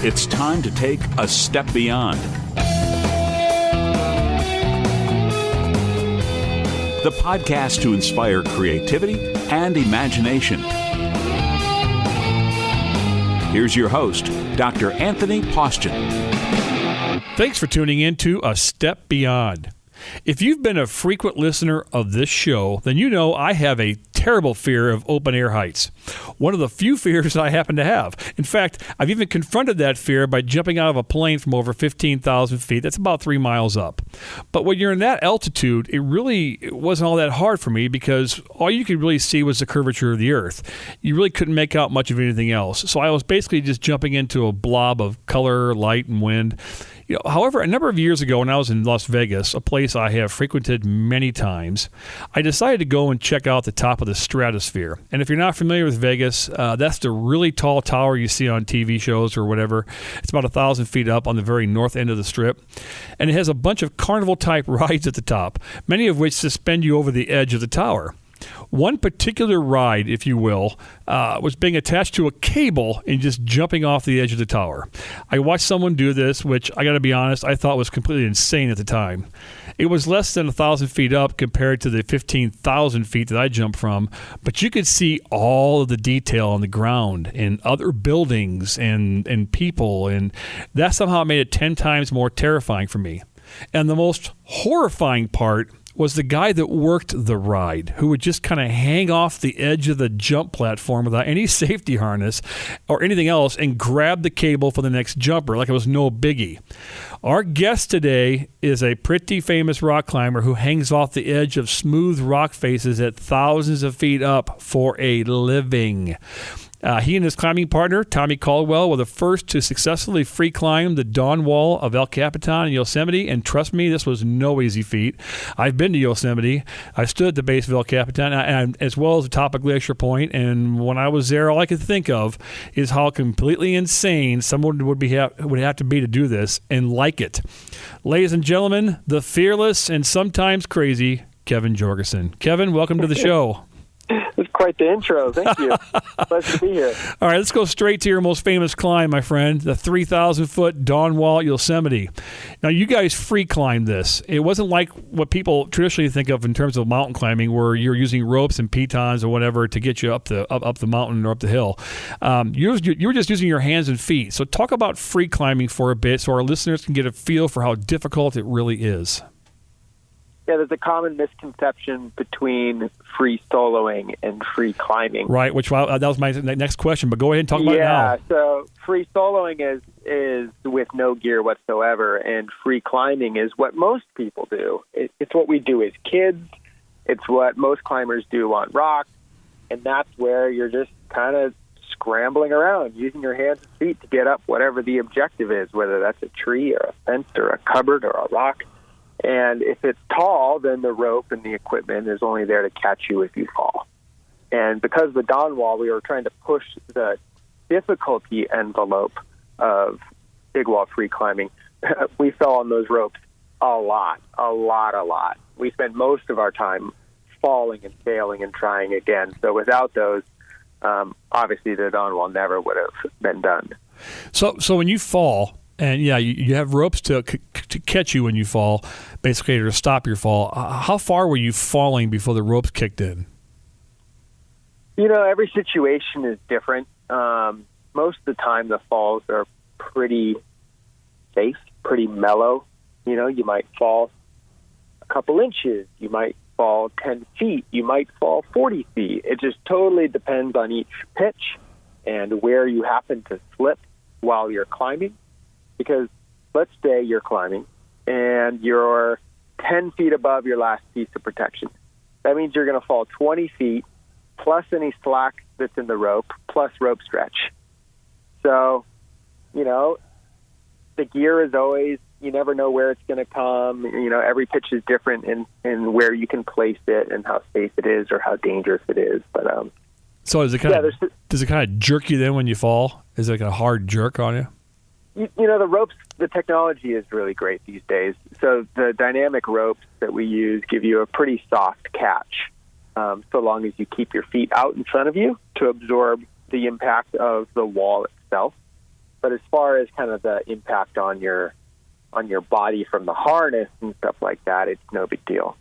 It's time to take a step beyond. The podcast to inspire creativity and imagination. Here's your host, Dr. Anthony Poston. Thanks for tuning in to A Step Beyond. If you've been a frequent listener of this show, then you know I have a terrible fear of open-air heights. One of the few fears I happen to have. In fact, I've even confronted that fear by jumping out of a plane from over 15,000 feet. That's about 3 miles up. But when you're in that altitude, it really wasn't all that hard for me because all you could really see was the curvature of the earth. You really couldn't make out much of anything else. So I was basically just jumping into a blob of color, light, and wind. However, a number of years ago when I was in Las Vegas, a place I have frequented many times, I decided to go and check out the top of the stratosphere. And if you're not familiar with Vegas, that's the really tall tower you see on TV shows or whatever. It's about 1,000 feet up on the very north end of the strip. And it has a bunch of carnival-type rides at the top, many of which suspend you over the edge of the tower. One particular ride, if you will, was being attached to a cable and just jumping off the edge of the tower. I watched someone do this, which I got to be honest, I thought was completely insane at the time. It was less than 1,000 feet up compared to the 15,000 feet that I jumped from, but you could see all of the detail on the ground and other buildings and people, and that somehow made it 10 times more terrifying for me. And the most horrifying part was the guy that worked the ride, who would just kind of hang off the edge of the jump platform without any safety harness or anything else and grab the cable for the next jumper like it was no biggie. Our guest today is a pretty famous rock climber who hangs off the edge of smooth rock faces at thousands of feet up for a living. He and his climbing partner, Tommy Caldwell, were the first to successfully free climb the Dawn Wall of El Capitan in Yosemite, and trust me, this was no easy feat. I've been to Yosemite. I stood at the base of El Capitan, and as well as the top of Glacier Point, and when I was there, all I could think of is how completely insane someone would have to be to do this and like it. Ladies and gentlemen, the fearless and sometimes crazy Kevin Jorgeson. Kevin, welcome to the show. That's quite the intro. Thank you. Pleasure to be here. All right, let's go straight to your most famous climb, my friend, the 3,000-foot Dawn Wall at Yosemite. Now, you guys free climbed this. It wasn't like what people traditionally think of in terms of mountain climbing, where you're using ropes and pitons or whatever to get you up the mountain or up the hill. You were just using your hands and feet. So talk about free climbing for a bit so our listeners can get a feel for how difficult it really is. Yeah, there's a common misconception between free soloing and free climbing. Right, that was my next question, but go ahead and talk about it now. Yeah, so free soloing is with no gear whatsoever, and free climbing is what most people do. It's what we do as kids. It's what most climbers do on rocks, and that's where you're just kind of scrambling around, using your hands and feet to get up whatever the objective is, whether that's a tree or a fence or a cupboard or a rock. And if it's tall, then the rope and the equipment is only there to catch you if you fall. And because of the Dawn Wall, we were trying to push the difficulty envelope of big wall free climbing. We fell on those ropes a lot. We spent most of our time falling and failing and trying again. So without those, obviously the Dawn Wall never would have been done. So when you fall, and yeah, you have ropes to catch you when you fall, basically to stop your fall. How far were you falling before the ropes kicked in? Every situation is different. Most of the time the falls are pretty safe, pretty mellow. You might fall a couple inches. You might fall 10 feet. You might fall 40 feet. It just totally depends on each pitch and where you happen to slip while you're climbing. Because let's say you're climbing and you're 10 feet above your last piece of protection. That means you're going to fall 20 feet plus any slack that's in the rope plus rope stretch. So, the gear is always, you never know where it's going to come. Every pitch is different in where you can place it and how safe it is or how dangerous it is. But so does it kind of jerk you then when you fall? Is it like a hard jerk on you? The ropes, the technology is really great these days. So the dynamic ropes that we use give you a pretty soft catch, so long as you keep your feet out in front of you to absorb the impact of the wall itself. But as far as kind of the impact on your body from the harness and stuff like that, it's no big deal.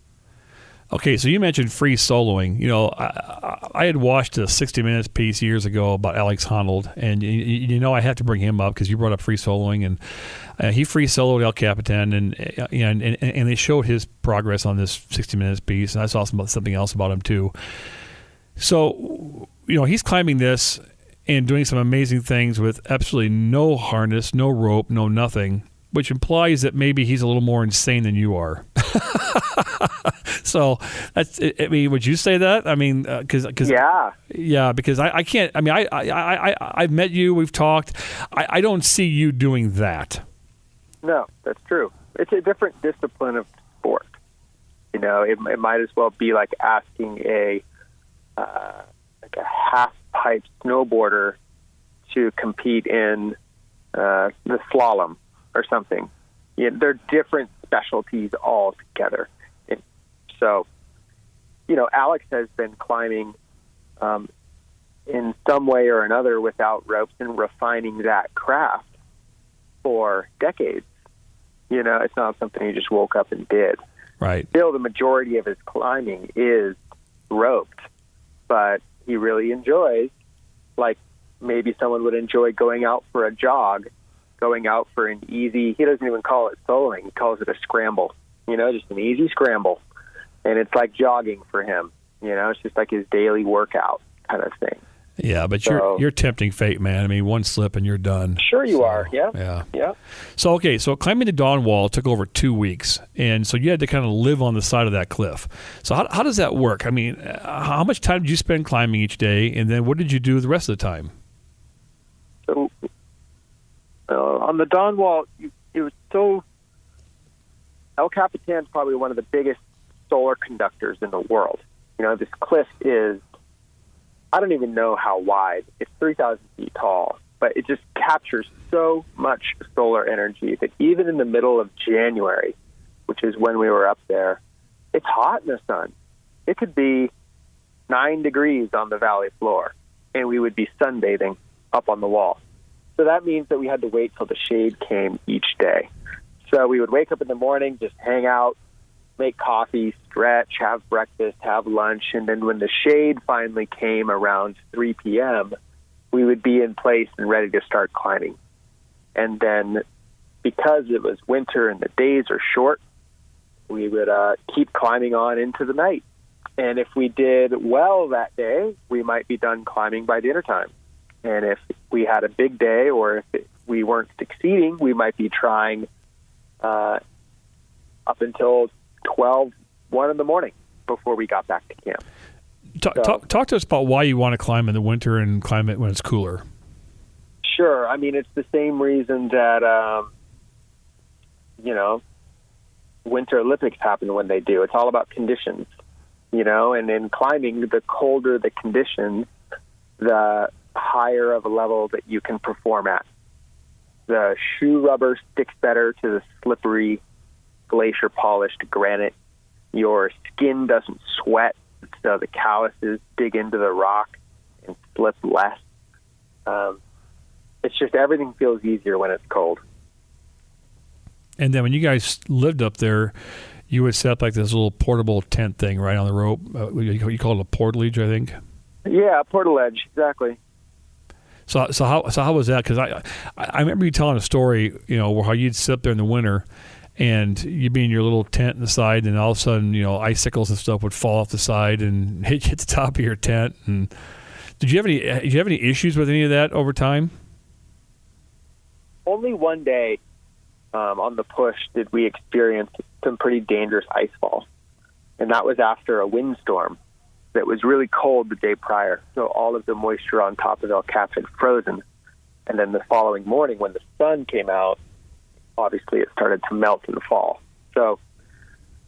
Okay, so you mentioned free soloing. You know, I had watched a 60 Minutes piece years ago about Alex Honnold, and you know I have to bring him up because you brought up free soloing, and he free soloed El Capitan, and they showed his progress on this 60 Minutes piece, and I saw something else about him too. So, you know, he's climbing this and doing some amazing things with absolutely no harness, no rope, no nothing, which implies that maybe he's a little more insane than you are. So that's. I mean, would you say that? I mean, because because I can't. I mean, I've met you. We've talked. I don't see you doing that. No, that's true. It's a different discipline of sport. You know, it might as well be like asking a half pipe snowboarder to compete in the slalom or something. Yeah, they're different specialties altogether. So, you know, Alex has been climbing in some way or another without ropes and refining that craft for decades. You know, it's not something he just woke up and did. Right. Still, the majority of his climbing is roped, but he really enjoys, like maybe someone would enjoy going out for a jog, going out for an easy, he doesn't even call it soloing, he calls it a scramble, you know, just an easy scramble. And it's like jogging for him, you know, it's just like his daily workout kind of thing. Yeah, but you're tempting fate, man. I mean, one slip and you're done. Sure you are, yeah. So, okay, so climbing the Dawn Wall took over 2 weeks, and so you had to kind of live on the side of that cliff. So how does that work? I mean, how much time did you spend climbing each day, and then what did you do the rest of the time? So, on the Dawn Wall, it was so... El Capitan is probably one of the biggest solar conductors in the world. You know, this cliff is, I don't even know how wide. It's 3,000 feet tall, but it just captures so much solar energy that even in the middle of January, which is when we were up there, it's hot in the sun. It could be 9 degrees on the valley floor, and we would be sunbathing up on the wall. So that means that we had to wait till the shade came each day. So we would wake up in the morning, just hang out, make coffee, stretch, have breakfast, have lunch, and then when the shade finally came around 3 p.m., we would be in place and ready to start climbing. And then because it was winter and the days are short, we would keep climbing on into the night. And if we did well that day, we might be done climbing by dinner time. And if we had a big day or if we weren't succeeding, we might be trying up until 12, 1 in the morning before we got back to camp. Talk to us about why you want to climb in the winter and climb it when it's cooler. Sure. I mean, it's the same reason that, you know, Winter Olympics happen when they do. It's all about conditions, you know, and in climbing, the colder the conditions, the higher of a level that you can perform at. The shoe rubber sticks better to the slippery, glacier-polished granite. Your skin doesn't sweat, so the calluses dig into the rock and slip less. It's just everything feels easier when it's cold. And then when you guys lived up there, you would set up like this little portable tent thing right on the rope. You call it a portalage, I think? Yeah, portaledge, exactly. So how was that? Because I remember you telling a story, you know, how you'd sit up there in the winter and you'd be in your little tent in the side, and all of a sudden, you know, icicles and stuff would fall off the side and hit the top of your tent. And did you have any issues with any of that over time? Only one day on the push did we experience some pretty dangerous ice fall, and that was after a windstorm that was really cold the day prior. So all of the moisture on top of El Cap had frozen. And then the following morning when the sun came out, obviously it started to melt in the fall. So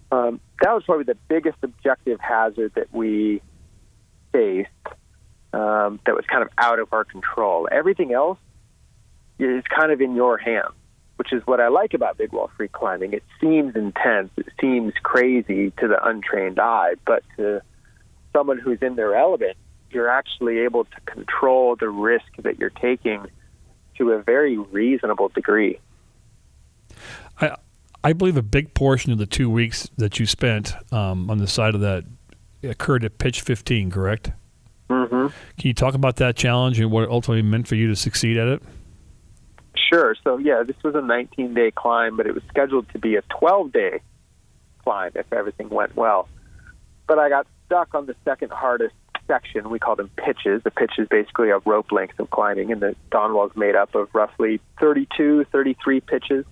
that was probably the biggest objective hazard that we faced that was kind of out of our control. Everything else is kind of in your hands, which is what I like about big wall free climbing. It seems intense. It seems crazy to the untrained eye, but to someone who's in their element, you're actually able to control the risk that you're taking to a very reasonable degree. I believe a big portion of the 2 weeks that you spent on the side of that occurred at pitch 15, correct? Mm-hmm. Can you talk about that challenge and what it ultimately meant for you to succeed at it? Sure. So, yeah, this was a 19-day climb, but it was scheduled to be a 12-day climb if everything went well. But I got stuck on the second hardest section. We call them pitches. The pitch is basically a rope length of climbing, and the dawn wall is made up of roughly 32, 33 pitches.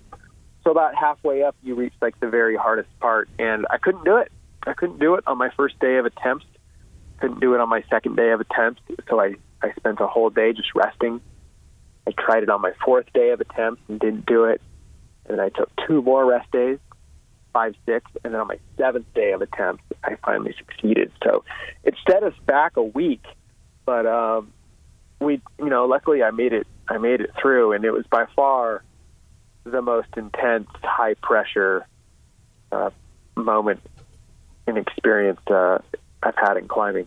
So about halfway up, you reach like the very hardest part, and I couldn't do it. I couldn't do it on my first day of attempts. Couldn't do it on my second day of attempts. So I spent a whole day just resting. I tried it on my fourth day of attempts and didn't do it. And then I took 2 more rest days, 5, 6, and then on my 7th day of attempts, I finally succeeded. So it set us back a week, but luckily I made it through, and it was by far the most intense, high pressure moment and experience I've had in climbing.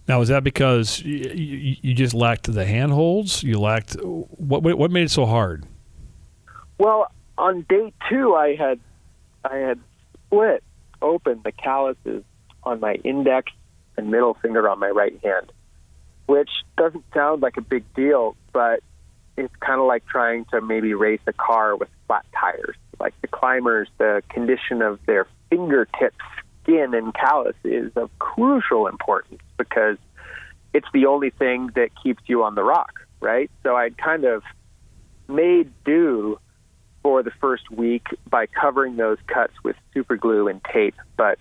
Now, is that because you just lacked the handholds? You lacked what made it so hard? Well, on day 2, I had split open the calluses on my index and middle finger on my right hand, which doesn't sound like a big deal, but it's kind of like trying to maybe race a car with flat tires. Like the climbers, the condition of their fingertips, skin, and callus is of crucial importance because it's the only thing that keeps you on the rock, right? So I'd kind of made do for the first week by covering those cuts with super glue and tape. But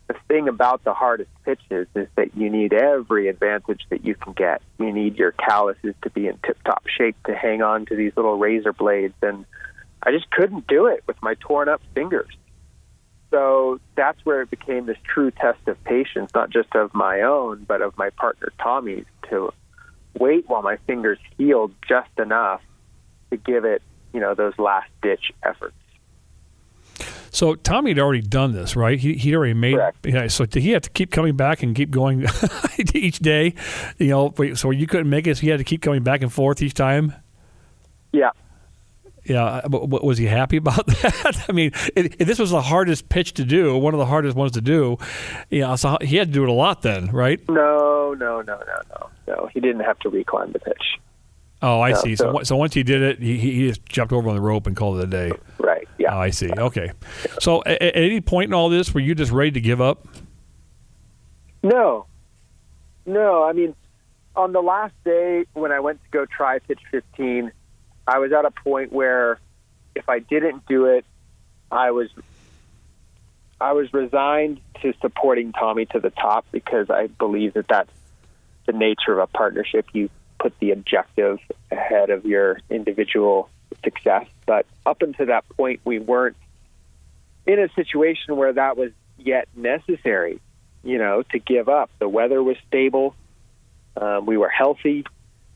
the thing about the hardest pitches is that you need every advantage that you can get. You need your calluses to be in tip-top shape to hang on to these little razor blades, and I just couldn't do it with my torn-up fingers. So that's where it became this true test of patience, not just of my own, but of my partner Tommy's, to wait while my fingers healed just enough to give it, those last-ditch efforts. So Tommy had already done this, right? He'd already made. Yeah, so did he have to keep coming back and keep going each day? So you couldn't make it, so he had to keep coming back and forth each time? Yeah. Yeah, but was he happy about that? I mean, if this was the hardest pitch to do, one of the hardest ones to do, so he had to do it a lot then, right? No. He didn't have to reclimb the pitch. Oh, I see. So once he did it, he just jumped over on the rope and called it a day. Right, yeah. Oh, I see. Okay. So at any point in all this, were you just ready to give up? No. I mean, on the last day when I went to go try pitch 15, I was at a point where if I didn't do it, I was resigned to supporting Tommy to the top because I believe that that's the nature of a partnership. You put the objective ahead of your individual success. But up until that point, we weren't in a situation where that was yet necessary, to give up. The weather was stable. We were healthy.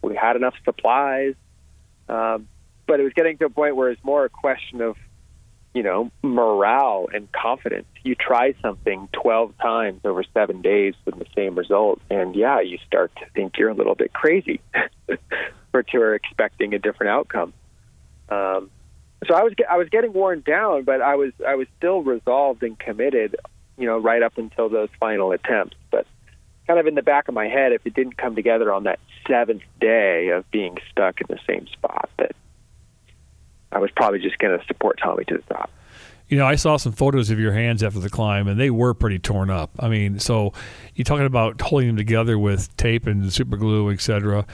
We had enough supplies. But it was getting to a point where it's more a question of, morale and confidence. You try something 12 times over 7 days with the same result, and you start to think you're a little bit crazy or you're expecting a different outcome. So I was getting worn down, but I was still resolved and committed, right up until those final attempts. But kind of in the back of my head, if it didn't come together on that 7th day of being stuck in the same spot, that I was probably just going to support Tommy to the top. I saw some photos of your hands after the climb, and they were pretty torn up. I mean, so you're talking about holding them together with tape and super glue, et cetera.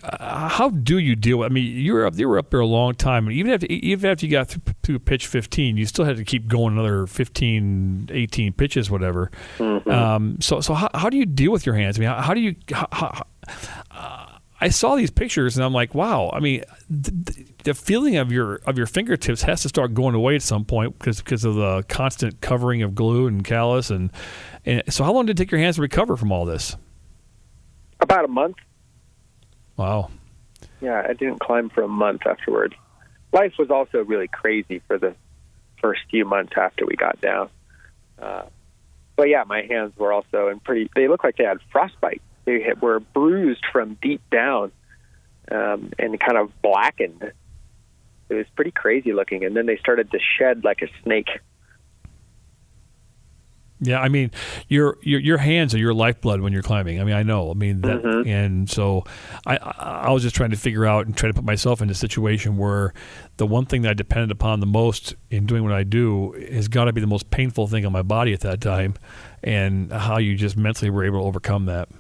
How do you deal with? I mean, you were up there a long time, and even after you got through pitch 15, you still had to keep going another 15, 18 pitches, whatever. Mm-hmm. So how do you deal with your hands? I mean, how do you? I saw these pictures, and I'm like, wow. I mean, the feeling of your fingertips has to start going away at some point because of the constant covering of glue and callus. And so how long did it take your hands to recover from all this? About a month. Wow. Yeah, I didn't climb for a month afterwards. Life was also really crazy for the first few months after we got down. But yeah, my hands were also they looked like they had frostbite. They were bruised from deep down. and kind of blackened. It was pretty crazy looking, and then they started to shed like a snake. Yeah, I mean, your hands are your lifeblood when you're climbing. I mean, I know. I mean, that, and so I was just trying to figure out and try to put myself in a situation where the one thing that I depended upon the most in doing what I do has got to be the most painful thing on my body at that time, and how you just mentally were able to overcome that.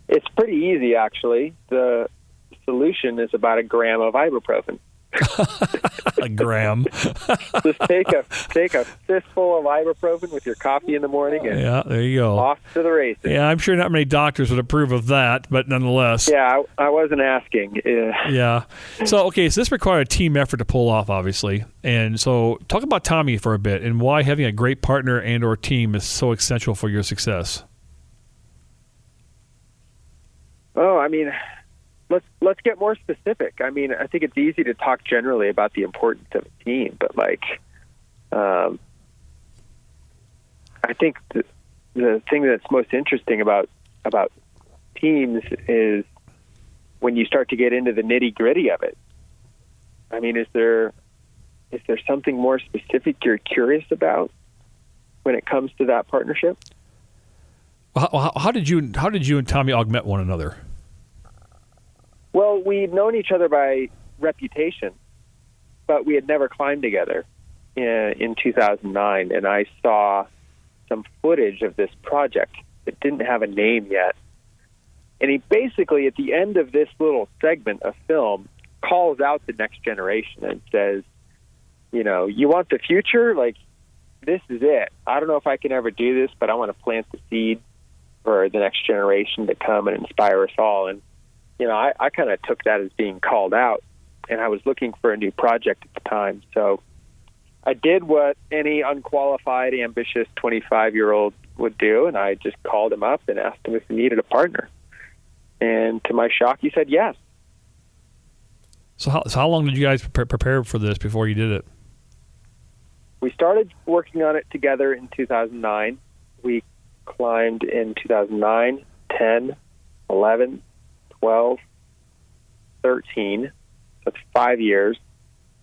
It's pretty easy, actually. The solution is about a gram of ibuprofen. A gram. Just take a fistful of ibuprofen with your coffee in the morning, and there you go. Off to the races. Yeah, I'm sure not many doctors would approve of that, but nonetheless. Yeah, I wasn't asking. Yeah. So this required a team effort to pull off, obviously. And so talk about Tommy for a bit and why having a great partner and or team is so essential for your success. Oh, I mean, let's get more specific. I mean, I think it's easy to talk generally about the importance of a team, but I think the thing that's most interesting about teams is when you start to get into the nitty gritty of it. I mean, is there something more specific you're curious about when it comes to that partnership? How did you and Tommy augment one another? Well, we'd known each other by reputation, but we had never climbed together in 2009, and I saw some footage of this project that didn't have a name yet. And he basically, at the end of this little segment of film, calls out the next generation and says, you know, you want the future? Like, this is it. I don't know if I can ever do this, but I want to plant the seed for the next generation to come and inspire us all. And you know, I kind of took that as being called out, and I was looking for a new project at the time. So I did what any unqualified, ambitious 25-year-old would do, and I just called him up and asked him if he needed a partner. And to my shock, he said yes. So how long did you guys prepare for this before you did it? We started working on it together in 2009. We climbed in 2009, 10, 11, 12, 13, that's 5 years.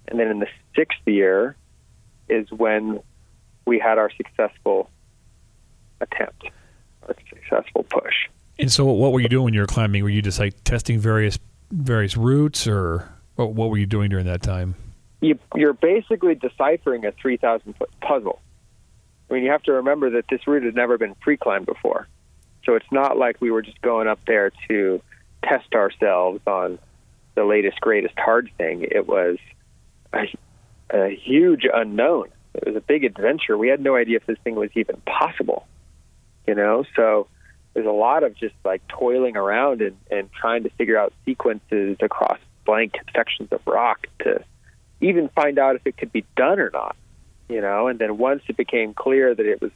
And then in the 6th year is when we had our successful attempt, our successful push. And so what were you doing when you were climbing? Were you just like testing various routes, or what were you doing during that time? You're basically deciphering a 3,000-foot puzzle. I mean, you have to remember that this route had never been pre-climbed before. So it's not like we were just going up there to test ourselves on the latest, greatest hard thing. It was a huge unknown. It was a big adventure. We had no idea if this thing was even possible, you know? So there's a lot of just like toiling around and trying to figure out sequences across blank sections of rock to even find out if it could be done or not, you know? And then once it became clear that it was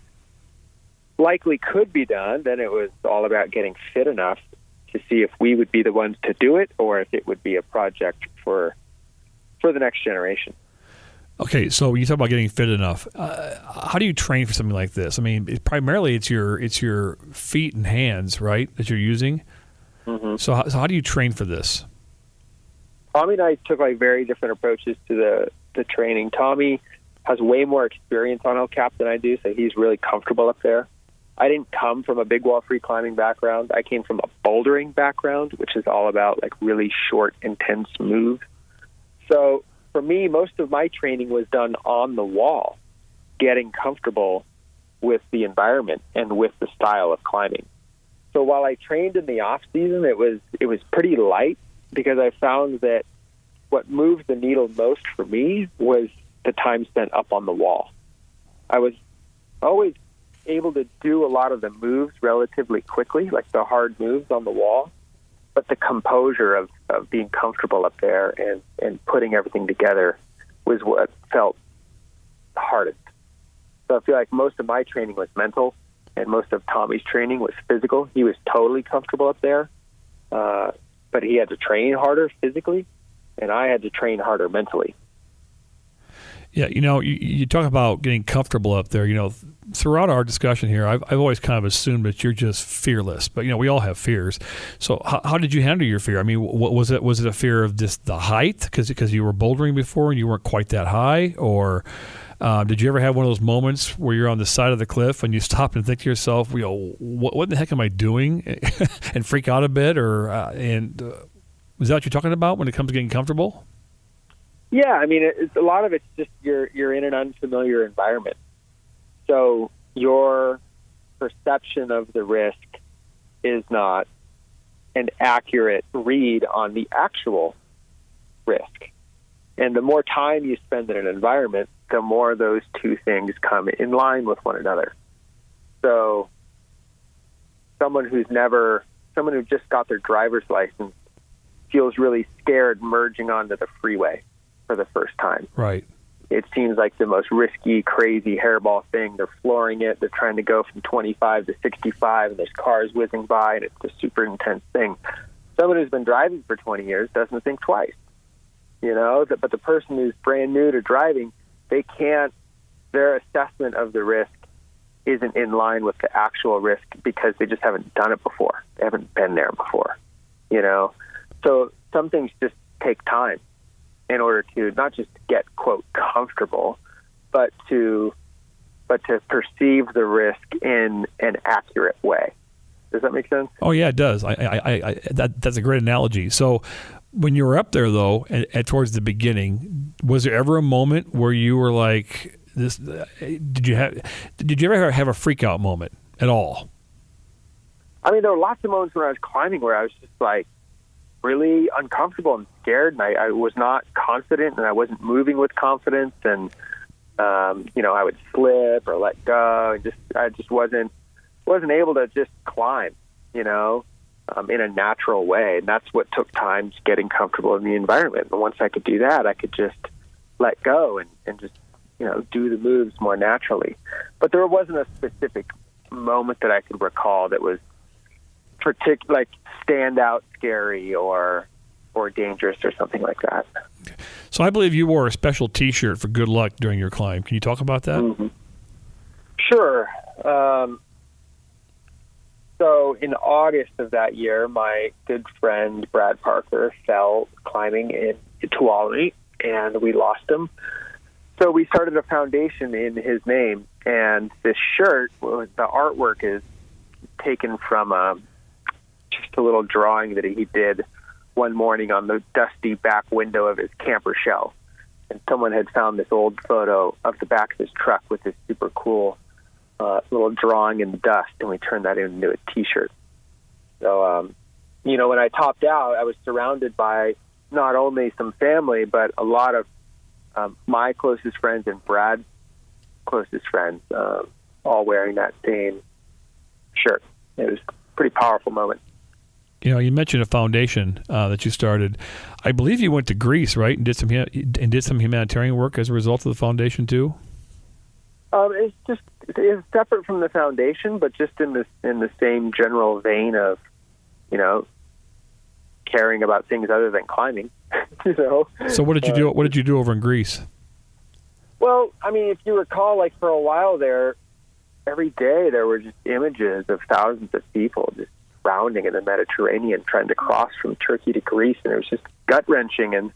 likely could be done, then it was all about getting fit enough to see if we would be the ones to do it or if it would be a project for the next generation. Okay, so you talk about getting fit enough. How do you train for something like this? I mean, primarily it's your feet and hands, right, that you're using. Mm-hmm. So how do you train for this? Tommy and I took like very different approaches to the training. Tommy has way more experience on El Cap than I do, so he's really comfortable up there. I didn't come from a big wall free climbing background. I came from a bouldering background, which is all about like really short, intense moves. So for me, most of my training was done on the wall, getting comfortable with the environment and with the style of climbing. So while I trained in the off season, it was pretty light because I found that what moved the needle most for me was the time spent up on the wall. I was always able to do a lot of the moves relatively quickly, like the hard moves on the wall, but the composure of being comfortable up there and putting everything together was what felt hardest. So I feel like most of my training was mental, and most of Tommy's training was physical. He was totally comfortable up there, but he had to train harder physically, and I had to train harder mentally. Yeah, you talk about getting comfortable up there. Throughout our discussion here, I've always kind of assumed that you're just fearless, but we all have fears. So how did you handle your fear? I mean, what was it? Was it a fear of just the height because you were bouldering before and you weren't quite that high, or did you ever have one of those moments where you're on the side of the cliff and you stop and think to yourself, what the heck am I doing, and freak out a bit, or is that what you're talking about when it comes to getting comfortable? Yeah, I mean, a lot of it's just you're in an unfamiliar environment. So your perception of the risk is not an accurate read on the actual risk. And the more time you spend in an environment, the more those two things come in line with one another. So someone who just got their driver's license feels really scared merging onto the freeway for the first time. Right. It seems like the most risky, crazy hairball thing. They're flooring it. They're trying to go from 25 to 65, and there's cars whizzing by, and it's a super intense thing. Someone who's been driving for 20 years doesn't think twice, But the person who's brand new to driving, their assessment of the risk isn't in line with the actual risk because they just haven't done it before. They haven't been there before, So some things just take time in order to not just get, quote, comfortable, but to perceive the risk in an accurate way. Does that make sense? Oh yeah, it does. That's a great analogy. So when you were up there though, at towards the beginning, was there ever a moment where you were like this? Did you ever have a freak out moment at all? I mean, there were lots of moments when I was climbing where I was just like really uncomfortable and scared, and I was not confident, and I wasn't moving with confidence, and I would slip or let go, and I just wasn't able to just climb, in a natural way, and that's what took time, getting comfortable in the environment. And once I could do that, I could just let go and just do the moves more naturally. But there wasn't a specific moment that I could recall that was like stand out scary or dangerous or something like that. So I believe you wore a special T-shirt for good luck during your climb. Can you talk about that? Mm-hmm. Sure. So in August of that year, my good friend Brad Parker fell climbing in Tuolumne, and we lost him. So we started a foundation in his name, and this shirt, the artwork is taken from just a little drawing that he did one morning on the dusty back window of his camper shell. And someone had found this old photo of the back of his truck with this super cool little drawing in the dust, and we turned that into a T-shirt. So, when I topped out, I was surrounded by not only some family, but a lot of my closest friends and Brad's closest friends, all wearing that same shirt. It was a pretty powerful moment. You mentioned a foundation that you started. I believe you went to Greece, right, and did some humanitarian work as a result of the foundation too. It's separate from the foundation, but just in the same general vein of, caring about things other than climbing. So what did you do? What did you do over in Greece? Well, I mean, if you recall, like for a while there, every day there were just images of thousands of people just drowning in the Mediterranean, trying to cross from Turkey to Greece, and it was just gut-wrenching. And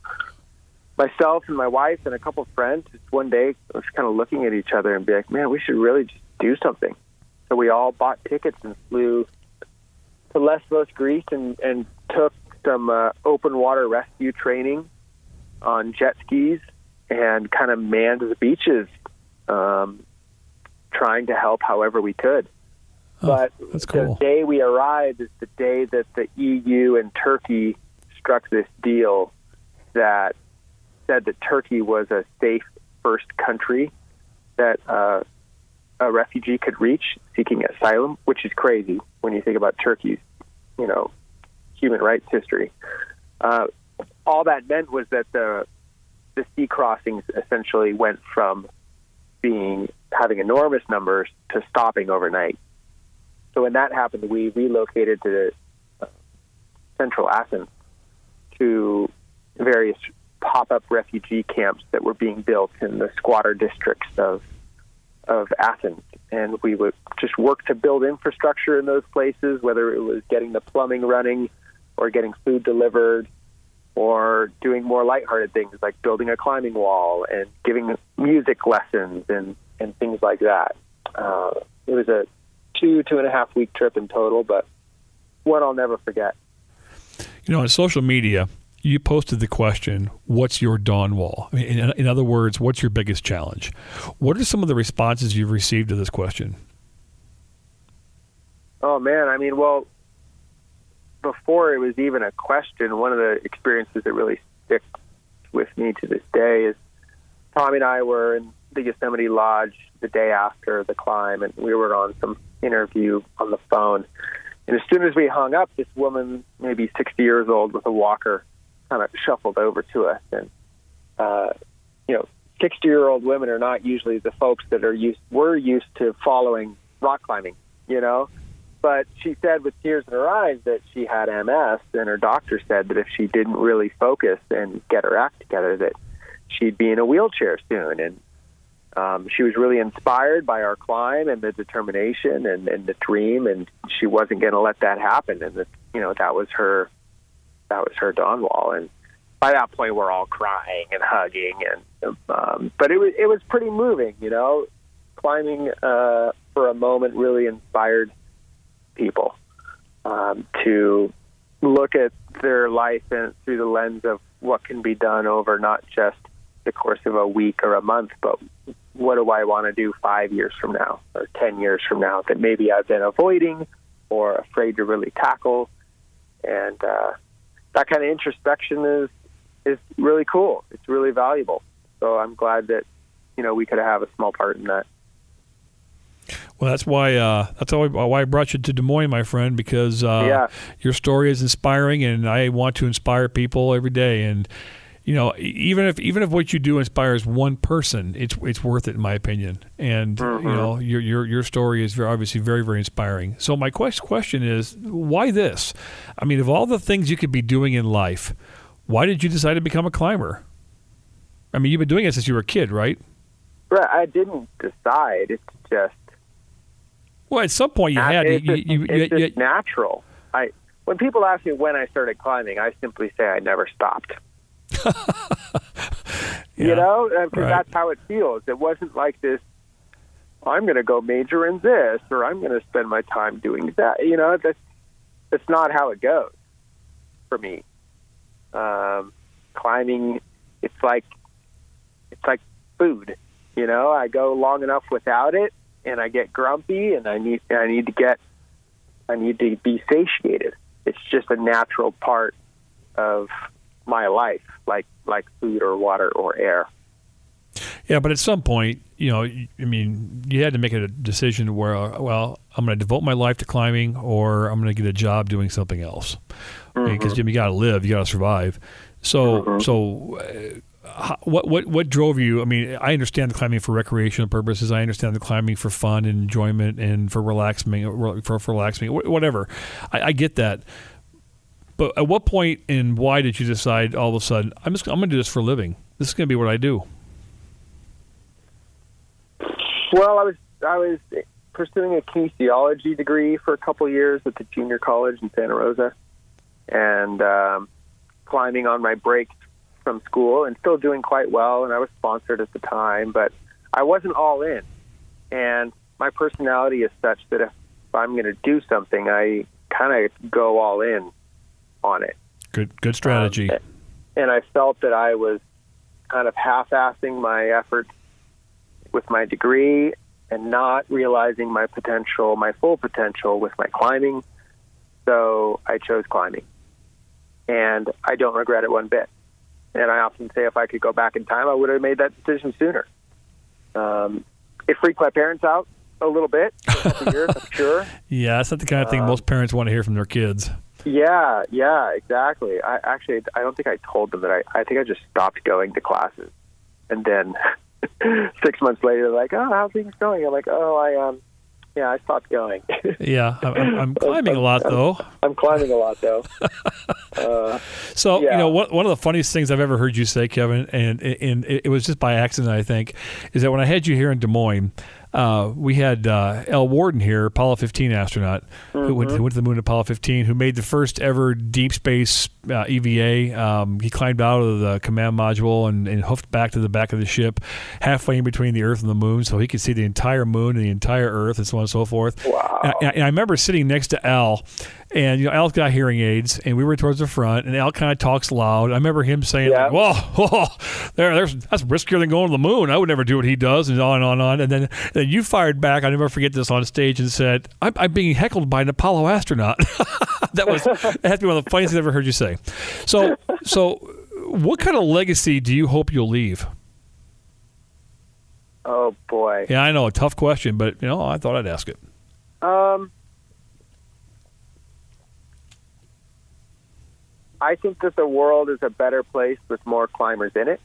myself and my wife and a couple of friends, just one day, was kind of looking at each other and be like, man, we should really just do something. So we all bought tickets and flew to Lesbos, Greece, and took some open water rescue training on jet skis and kind of manned the beaches, trying to help however we could. But that's cool. The day we arrived is the day that the EU and Turkey struck this deal that said that Turkey was a safe first country that a refugee could reach seeking asylum, which is crazy when you think about Turkey's, human rights history. All that meant was that the sea crossings essentially went from having enormous numbers to stopping overnight. So when that happened, we relocated to central Athens to various pop-up refugee camps that were being built in the squatter districts of Athens. And we would just work to build infrastructure in those places, whether it was getting the plumbing running or getting food delivered or doing more lighthearted things like building a climbing wall and giving music lessons and things like that. It was a 2.5 week trip in total, but one I'll never forget. On social media, you posted the question, what's your dawn wall? I mean, in other words, what's your biggest challenge? What are some of the responses you've received to this question? Oh, man. I mean, well, before it was even a question, one of the experiences that really sticks with me to this day is Tommy and I were in the Yosemite Lodge the day after the climb, and we were on some interview on the phone. And as soon as we hung up, this woman, maybe 60 years old with a walker, kind of shuffled over to us. And, 60-year-old women are not usually the folks that we're used to following rock climbing, But she said with tears in her eyes that she had MS, and her doctor said that if she didn't really focus and get her act together, that she'd be in a wheelchair soon. And she was really inspired by our climb and the determination and the dream, and she wasn't going to let that happen. And that was her dawn wall. And by that point, we're all crying and hugging, but it was pretty moving. Climbing for a moment really inspired people to look at their life and through the lens of what can be done over not just the course of a week or a month, but what do I want to do 5 years from now or 10 years from now that maybe I've been avoiding or afraid to really tackle. And that kind of introspection is really cool. It's really valuable. So I'm glad that, we could have a small part in that. Well, that's why I brought you to Des Moines, my friend, because your story is inspiring, and I want to inspire people every day. And even if what you do inspires one person, it's worth it, in my opinion. And your story is obviously very, very inspiring. So my question is, why this? I mean, of all the things you could be doing in life, why did you decide to become a climber? I mean, you've been doing it since you were a kid, right? Right. I didn't decide. It's just. Well, at some point you had. It's just natural. When people ask me when I started climbing, I simply say I never stopped. Because that's how it feels. It wasn't like this, I'm going to go major in this, or I'm going to spend my time doing that. That's not how it goes for me. Climbing, it's like food. I go long enough without it, and I get grumpy, and I need to be satiated. It's just a natural part of my life, like food or water or air. Yeah, but at some point, you had to make a decision where, well, I'm going to devote my life to climbing, or I'm going to get a job doing something else. Because you got to live, you got to survive. So what drove you? I mean, I understand the climbing for recreational purposes. I understand the climbing for fun and enjoyment and for relaxing, whatever. I get that. But at what point and why did you decide all of a sudden, I'm going to do this for a living? This is going to be what I do. Well, I was pursuing a kinesiology degree for a couple of years at the junior college in Santa Rosa, and climbing on my break from school, and still doing quite well. And I was sponsored at the time, but I wasn't all in. And my personality is such that if I'm going to do something, I kind of go all in on it. Good strategy. And I felt that I was kind of half-assing my efforts with my degree and not realizing my full potential with my climbing. So I chose climbing. And I don't regret it one bit. And I often say if I could go back in time, I would have made that decision sooner. It freaked my parents out a little bit for a couple years, I'm sure. Yeah, that's not the kind of thing most parents want to hear from their kids. Yeah, exactly. I don't think I told them that. I think I just stopped going to classes. And then 6 months later, they're like, oh, how's things going? I'm like, I stopped going. Yeah, I'm climbing a lot, though. I'm climbing a lot, though. So, Yeah. one of the funniest things I've ever heard you say, Kevin, and it was just by accident, I think, is that when I had you here in Des Moines, we had L. Warden here, Apollo 15 astronaut, who went to the moon, Apollo 15, who made the first ever deep space EVA. He climbed out of the command module and hoofed back to the back of the ship, halfway in between the Earth and the moon, so he could see the entire moon and the entire Earth and so on and so forth. Wow. And I remember sitting next to Al, and Al's got hearing aids, and we were towards the front, and Al kind of talks loud. I remember him saying, Yeah. "Whoa, that's riskier than going to the moon. I would never do what he does," and on and on. And then you fired back. I never forget this on stage and said, "I'm being heckled by an Apollo astronaut." That has to be one of the funniest things I've ever heard you say. So, what kind of legacy do you hope you'll leave? Oh boy. Yeah, I know, a tough question, but I thought I'd ask it. I think that the world is a better place with more climbers in it.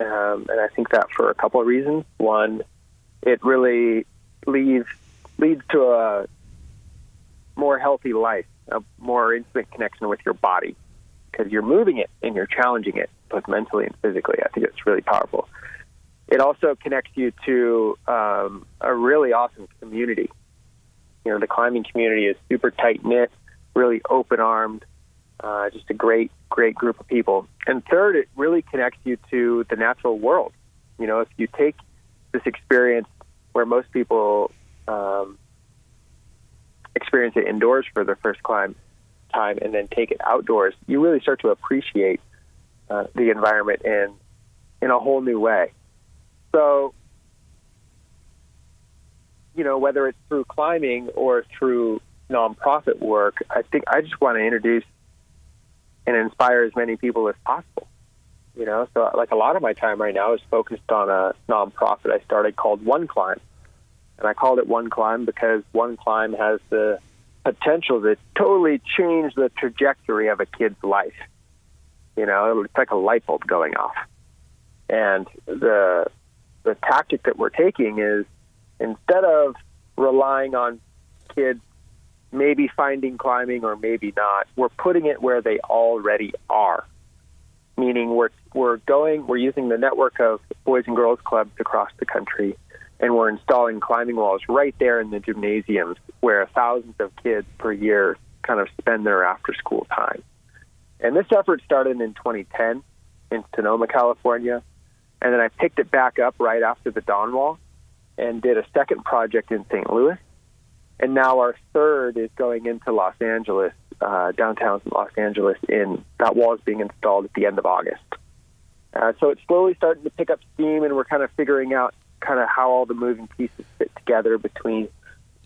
And I think that for a couple of reasons. One, it really leads to a more healthy life, a more intimate connection with your body, because you're moving it and you're challenging it, both mentally and physically. I think it's really powerful. It also connects you to a really awesome community. The climbing community is super tight-knit, really open-armed, just a great group of people. And third, it really connects you to the natural world. If you take this experience where most people experience it indoors for their first time and then take it outdoors, you really start to appreciate the environment in a whole new way. So, whether it's through climbing or through nonprofit work, I think I just want to introduce and inspire as many people as possible. So like a lot of my time right now is focused on a nonprofit I started called One Climb. And I called it One Climb because One Climb has the potential to totally change the trajectory of a kid's life. It's like a light bulb going off. And the tactic that we're taking is, instead of relying on kids maybe finding climbing or maybe not, we're putting it where they already are. Meaning we're using the network of Boys and Girls Clubs across the country, and we're installing climbing walls right there in the gymnasiums where thousands of kids per year kind of spend their after-school time. And this effort started in 2010 in Sonoma, California, and then I picked it back up right after the Dawn Wall and did a second project in St. Louis. And now our third is going into Los Angeles, downtown Los Angeles. That wall is being installed at the end of August. So it's slowly starting to pick up steam, and we're kind of figuring out kind of how all the moving pieces fit together between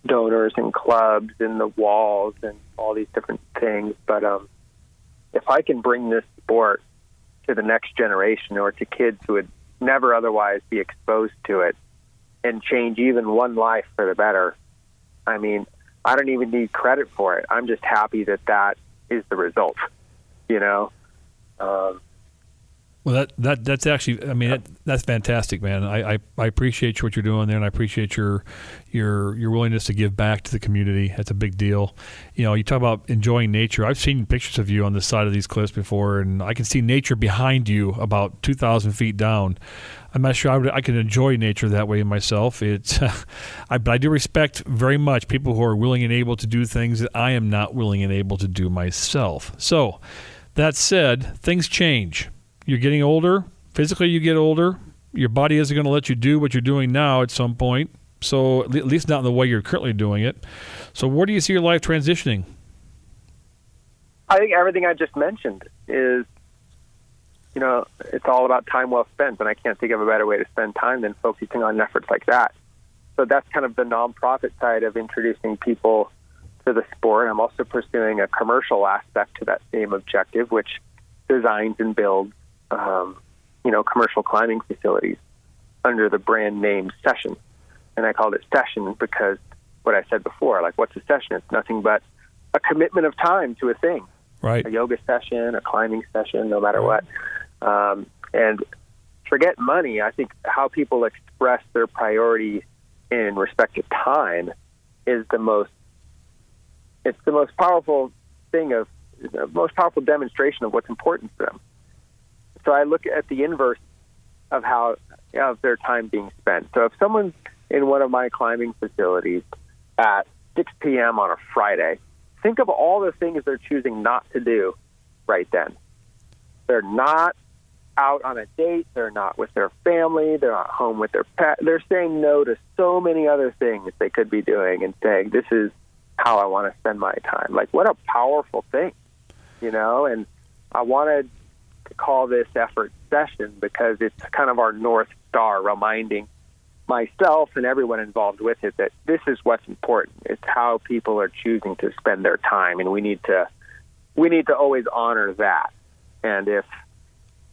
donors and clubs and the walls and all these different things. But if I can bring this sport to the next generation, or to kids who would never otherwise be exposed to it, and change even one life for the better, I mean, I don't even need credit for it. I'm just happy that is the result, Well, that's actually, I mean, that's fantastic, man. I appreciate what you're doing there, and I appreciate your willingness to give back to the community. That's a big deal. You talk about enjoying nature. I've seen pictures of you on the side of these cliffs before, and I can see nature behind you about 2,000 feet down. I'm not sure I can enjoy nature that way myself. But I do respect very much people who are willing and able to do things that I am not willing and able to do myself. So, that said, things change. You're getting older. Physically, you get older. Your body isn't going to let you do what you're doing now at some point. So, at least not in the way you're currently doing it. So, where do you see your life transitioning? I think everything I just mentioned is, it's all about time well spent, and I can't think of a better way to spend time than focusing on efforts like that. So that's kind of the nonprofit side of introducing people to the sport. I'm also pursuing a commercial aspect to that same objective, which designs and builds commercial climbing facilities under the brand name Session. And I called it Session because what I said before, like, what's a session? It's nothing but a commitment of time to a thing. Right. A yoga session, a climbing session, no matter what. And forget money. I think how people express their priorities in respect to time is the most powerful thing of the most powerful demonstration of what's important to them. So I look at the inverse of of their time being spent. So if someone's in one of my climbing facilities at 6 p.m. on a Friday, think of all the things they're choosing not to do right then. They're not out on a date. They're not with their family. They're not home with their pet. They're saying no to so many other things they could be doing and saying, this is how I want to spend my time. Like, what a powerful thing, And I wanted to call this effort session because it's kind of our North Star, reminding myself and everyone involved with it that this is what's important. It's how people are choosing to spend their time, and we need to always honor that. And if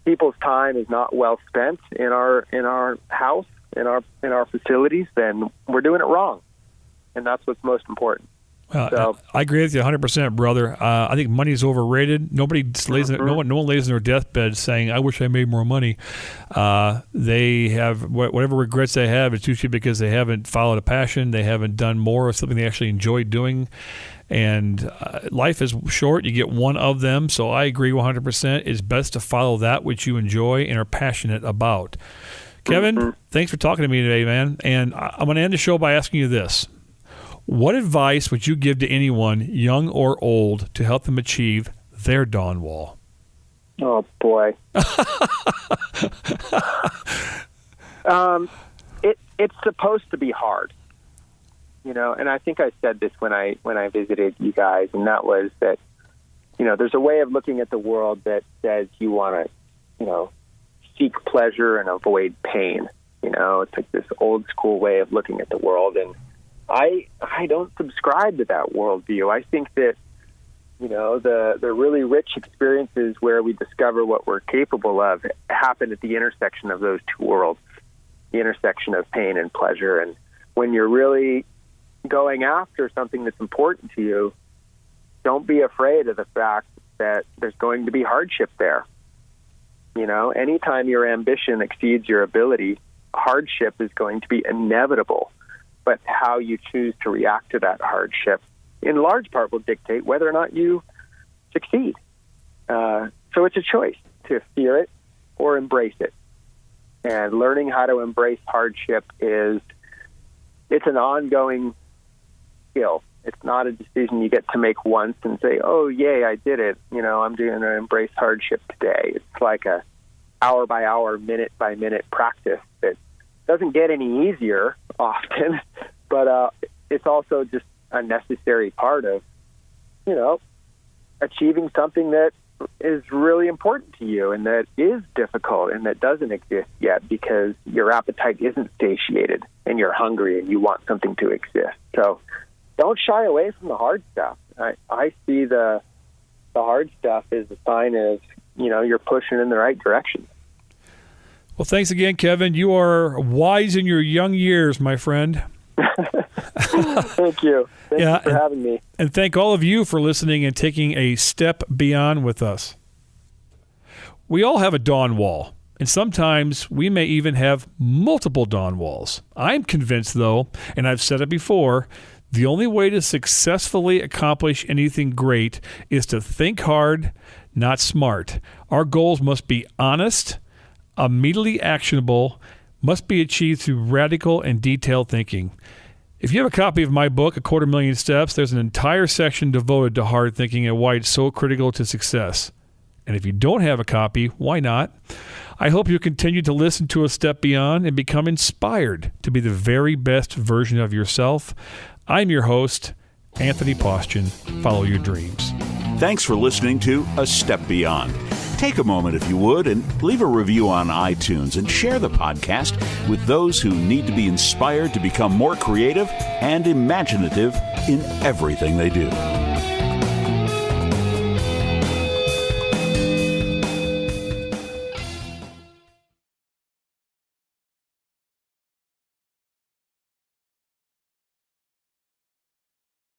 people's time is not well spent in our house, in our facilities, then we're doing it wrong, and that's what's most important. Well, I agree with you 100%, brother. I think money is overrated. Nobody lays no one lays in their deathbed saying, "I wish I made more money." They have whatever regrets they have. It's usually because they haven't followed a passion. They haven't done more of something they actually enjoy doing. And life is short. You get one of them. So I agree 100%. It's best to follow that which you enjoy and are passionate about. Kevin, thanks for talking to me today, man. And I'm going to end the show by asking you this. What advice would you give to anyone, young or old, to help them achieve their dawn wall? Oh, boy. It's supposed to be hard, and I think I said this when I visited you guys, and that was that, there's a way of looking at the world that says you want to, seek pleasure and avoid pain. It's like this old school way of looking at the world, and I don't subscribe to that worldview. I think that, the really rich experiences where we discover what we're capable of happen at the intersection of those two worlds, the intersection of pain and pleasure. And when you're really going after something that's important to you, don't be afraid of the fact that there's going to be hardship there. Anytime your ambition exceeds your ability, hardship is going to be inevitable. But how you choose to react to that hardship, in large part, will dictate whether or not you succeed. So it's a choice to fear it or embrace it. And learning how to embrace hardship it's an ongoing skill. It's not a decision you get to make once and say, oh, yay, I did it. I'm going to embrace hardship today. It's like a hour-by-hour, minute-by-minute practice that doesn't get any easier often, but it's also just a necessary part of, achieving something that is really important to you and that is difficult and that doesn't exist yet because your appetite isn't satiated and you're hungry and you want something to exist. So don't shy away from the hard stuff. I see the hard stuff as a sign of, you're pushing in the right direction. Well, thanks again, Kevin. You are wise in your young years, my friend. Thank you. Thank you for having me. And thank all of you for listening and taking a step beyond with us. We all have a dawn wall, and sometimes we may even have multiple dawn walls. I'm convinced, though, and I've said it before, the only way to successfully accomplish anything great is to think hard, not smart. Our goals must be honest, immediately actionable, must be achieved through radical and detailed thinking. If you have a copy of my book, 250,000 Steps, there's an entire section devoted to hard thinking and why it's so critical to success. And if you don't have a copy, why not? I hope you continue to listen to A Step Beyond and become inspired to be the very best version of yourself. I'm your host, Anthony Postian. Follow your dreams. Thanks for listening to A Step Beyond. Take a moment, if you would, and leave a review on iTunes and share the podcast with those who need to be inspired to become more creative and imaginative in everything they do.